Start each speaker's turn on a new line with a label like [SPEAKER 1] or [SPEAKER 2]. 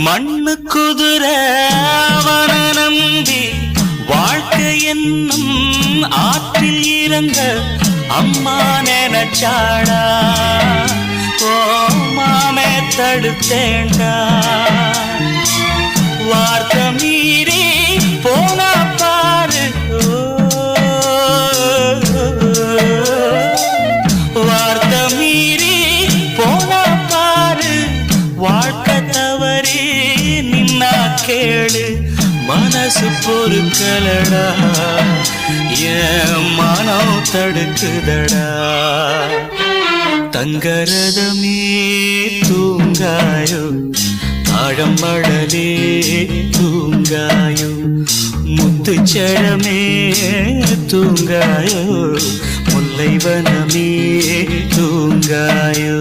[SPEAKER 1] மண்ணு குதிர அவன நம்பி வாழ்க்கை என்னும் ஆற்றில் இறங்க அம்மா நினைச்சாடா ஓ மாமே தடுத்தேண்டா வார்த்தை மீறி போனா பாரு வார்த்தை மீறி போனா பாரு வாழ்க்கை தவறி நின்னா கேளு மனசு பொறுக்கலடா என் மனம் தடுக்குதடா தங்கரதமே தூங்காயோ ஆழம்படலே தூங்காயோ முத்துச்சரமே தூங்காயோ முல்லைவனமே தூங்காயோ